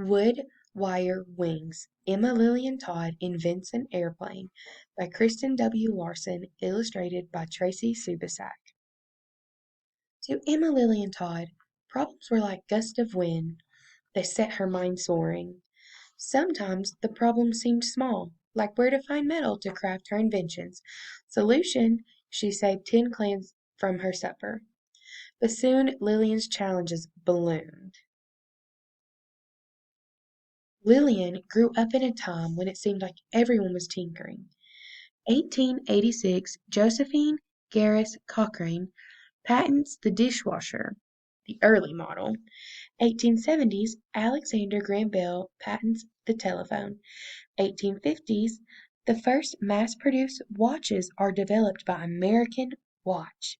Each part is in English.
Wood Wire Wings. Emma Lillian Todd invents an airplane by Kristen W. Larson, illustrated by Tracy Subisac. To Emma Lillian Todd, problems were like gusts of wind. They set her mind soaring. Sometimes the problem seemed small, like where to find metal to craft her inventions. Solution: she saved 10 clams from her supper. But soon Lillian's challenges ballooned. Lillian grew up in a time when it seemed like everyone was tinkering. 1886, Josephine Garris Cochrane patents the dishwasher, the early model. 1870s, Alexander Graham Bell patents the telephone. 1850s, the first mass-produced watches are developed by American Watch.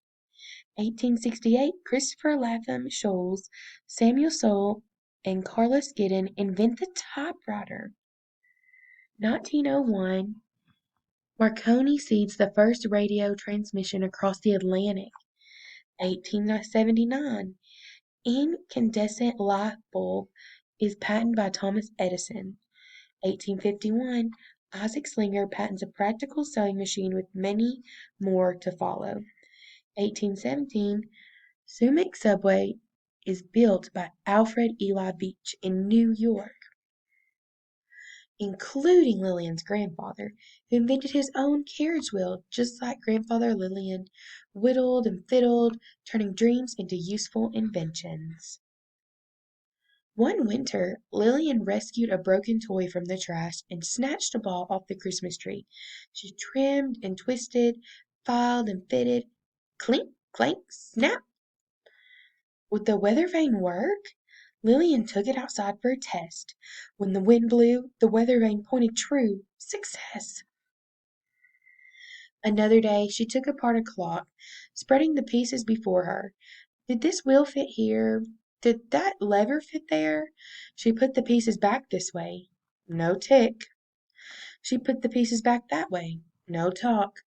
1868, Christopher Latham Sholes, Samuel Soule, and Carlos Giddon invent the typewriter. 1901, Marconi seeds the first radio transmission across the Atlantic. 1879, incandescent light bulb is patented by Thomas Edison. 1851, Isaac Slinger patents a practical sewing machine with many more to follow. 1817, Sumac Subway is built by Alfred Eli Beach in New York, including Lillian's grandfather, who invented his own carriage wheel just like Grandfather Lillian, whittled and fiddled, turning dreams into useful inventions. One winter, Lillian rescued a broken toy from the trash and snatched a ball off the Christmas tree. She trimmed and twisted, filed and fitted. Clink, clank, snap! Would the weather vane work? Lillian took it outside for a test. When the wind blew, the weather vane pointed true. Success! Another day, she took apart a clock, spreading the pieces before her. Did this wheel fit here? Did that lever fit there? She put the pieces back this way. No tick. She put the pieces back that way. No talk.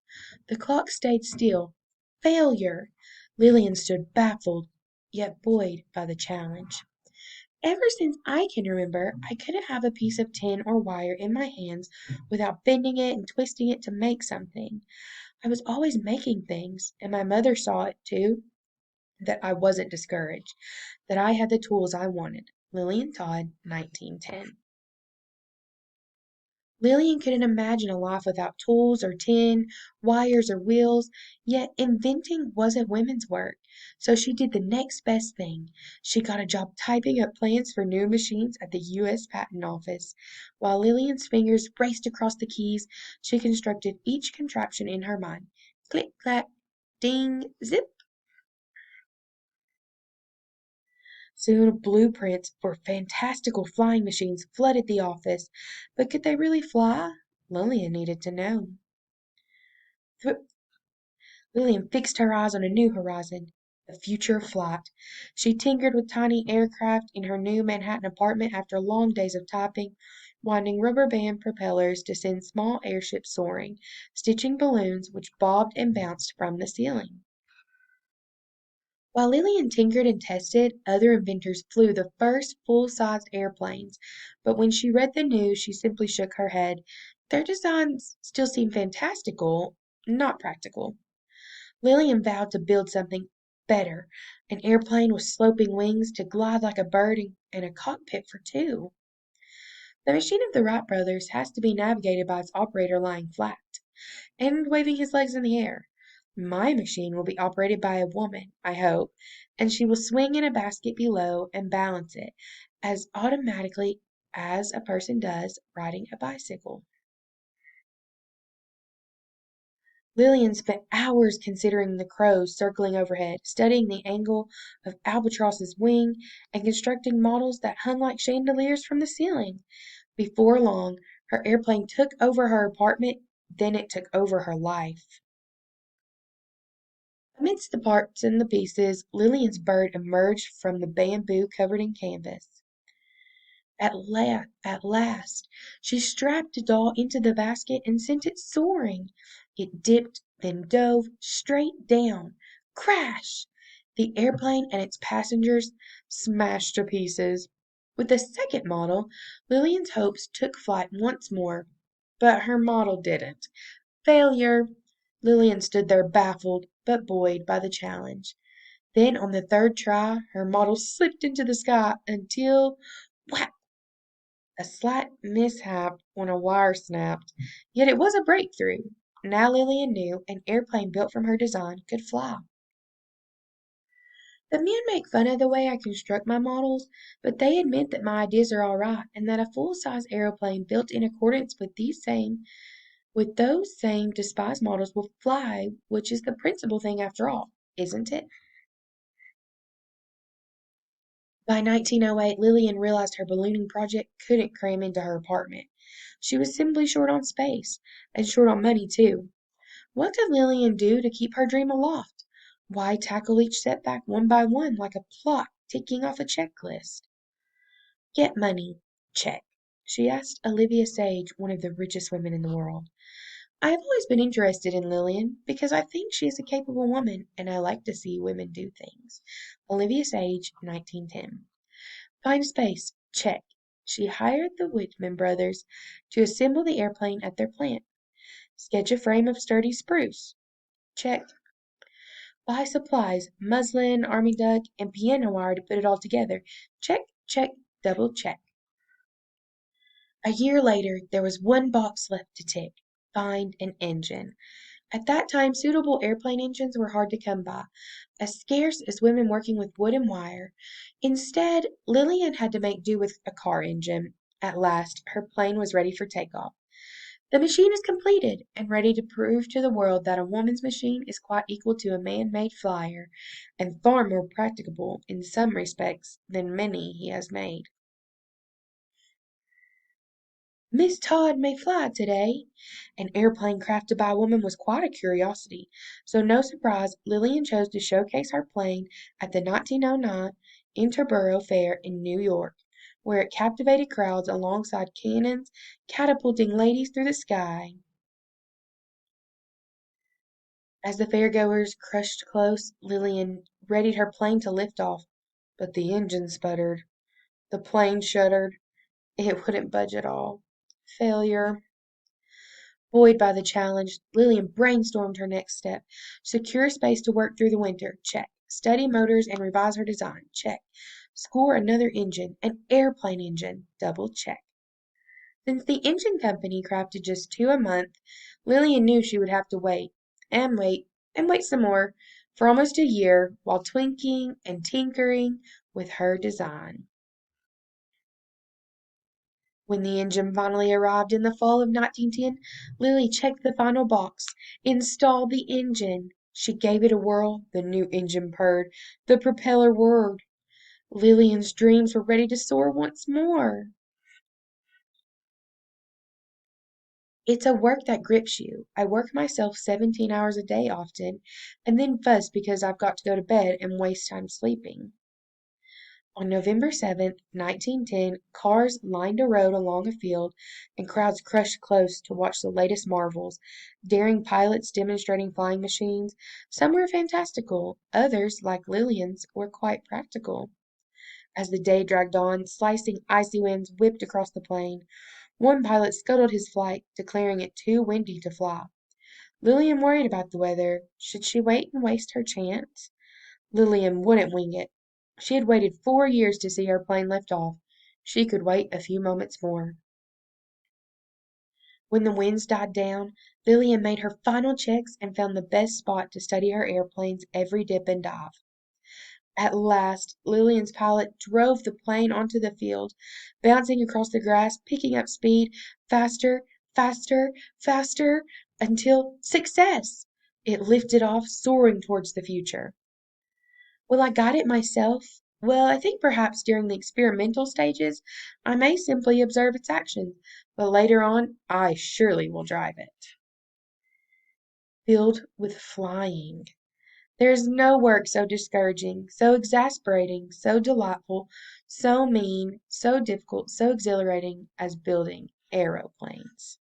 The clock stayed still. Failure! Lillian stood baffled, yet buoyed by the challenge. Ever since I can remember, I couldn't have a piece of tin or wire in my hands without bending it and twisting it to make something. I was always making things, and my mother saw it too, that I wasn't discouraged, that I had the tools I wanted. Lillian Todd, 1910. Lillian couldn't imagine a life without tools or tin, wires or wheels, yet inventing wasn't women's work, so she did the next best thing. She got a job typing up plans for new machines at the U.S. Patent Office. While Lillian's fingers raced across the keys, she constructed each contraption in her mind. Click, clack, ding, zip. Soon blueprints for fantastical flying machines flooded the office, but could they really fly? Lillian needed to know. Th- Lillian fixed her eyes on a new horizon, the future of flight. She tinkered with tiny aircraft in her new Manhattan apartment after long days of typing, winding rubber band propellers to send small airships soaring, stitching balloons which bobbed and bounced from the ceiling. While Lillian tinkered and tested, other inventors flew the first full-sized airplanes, but when she read the news she simply shook her head. Their designs still seemed fantastical, not practical. Lillian vowed to build something better, an airplane with sloping wings to glide like a bird and a cockpit for two. The machine of the Wright brothers has to be navigated by its operator lying flat and waving his legs in the air. My machine will be operated by a woman, I hope, and she will swing in a basket below and balance it as automatically as a person does riding a bicycle. Lillian spent hours considering the crows circling overhead, studying the angle of Albatross's wing, and constructing models that hung like chandeliers from the ceiling. Before long, her airplane took over her apartment, then it took over her life. Amidst the parts and the pieces, Lillian's bird emerged from the bamboo covered in canvas. At last, she strapped a doll into the basket and sent it soaring. It dipped, then dove straight down. Crash! The airplane and its passengers smashed to pieces. With the second model, Lillian's hopes took flight once more, but her model didn't. Failure! Lillian stood there baffled, but buoyed by the challenge. Then, on the third try, her model slipped into the sky until, whap! A slight mishap when a wire snapped. Yet it was a breakthrough. Now Lillian knew an airplane built from her design could fly. The men make fun of the way I construct my models, but they admit that my ideas are all right and that a full-size aeroplane built in accordance with those same despised models will fly, which is the principal thing after all, isn't it? By 1908, Lillian realized her ballooning project couldn't cram into her apartment. She was simply short on space, and short on money too. What could Lillian do to keep her dream aloft? Why tackle each setback one by one like a clock ticking off a checklist? Get money. Check. She asked Olivia Sage, one of the richest women in the world. I have always been interested in Lillian because I think she is a capable woman and I like to see women do things. Olivia Sage, 1910. Find space. Check. She hired the Whitman brothers to assemble the airplane at their plant. Sketch a frame of sturdy spruce. Check. Buy supplies, muslin, army duck, and piano wire to put it all together. Check, check, double check. A year later, there was one box left to tick. Find an engine. At that time, suitable airplane engines were hard to come by, as scarce as women working with wood and wire. Instead, Lillian had to make do with a car engine. At last, her plane was ready for takeoff. The machine is completed and ready to prove to the world that a woman's machine is quite equal to a man-made flyer, and far more practicable in some respects than many he has made. Miss Todd may fly today. An airplane crafted by a woman was quite a curiosity, so no surprise Lillian chose to showcase her plane at the 1909 Interborough Fair in New York, where it captivated crowds alongside cannons catapulting ladies through the sky. As the fairgoers crushed close, Lillian readied her plane to lift off, but the engine sputtered. The plane shuddered. It wouldn't budge at all. Failure. Buoyed by the challenge, Lillian brainstormed her next step. Secure space to work through the winter. Check. Study motors and revise her design. Check. Score another engine, an airplane engine. Double check. Since the engine company crafted just two a month, Lillian knew she would have to wait, and wait, and wait some more, for almost a year, while twinkling and tinkering with her design. When the engine finally arrived in the fall of 1910, Lily checked the final box. Install the engine. She gave it a whirl. The new engine purred. The propeller whirred. Lillian's dreams were ready to soar once more. It's a work that grips you. I work myself 17 hours a day often, and then fuss because I've got to go to bed and waste time sleeping. On November 7th, 1910, cars lined a road along a field, and crowds crushed close to watch the latest marvels, daring pilots demonstrating flying machines. Some were fantastical, others, like Lillian's, were quite practical. As the day dragged on, slicing icy winds whipped across the plain. One pilot scuttled his flight, declaring it too windy to fly. Lillian worried about the weather. Should she wait and waste her chance? Lillian wouldn't wing it. She had waited 4 years to see her plane lift off. She could wait a few moments more. When the winds died down, Lillian made her final checks and found the best spot to study her airplane's every dip and dive. At last, Lillian's pilot drove the plane onto the field, bouncing across the grass, picking up speed, faster, faster, faster, until success! It lifted off, soaring towards the future. Will I guide it myself? Well, I think perhaps during the experimental stages I may simply observe its actions, but later on I surely will drive it. Filled with flying. There is no work so discouraging, so exasperating, so delightful, so mean, so difficult, so exhilarating as building aeroplanes.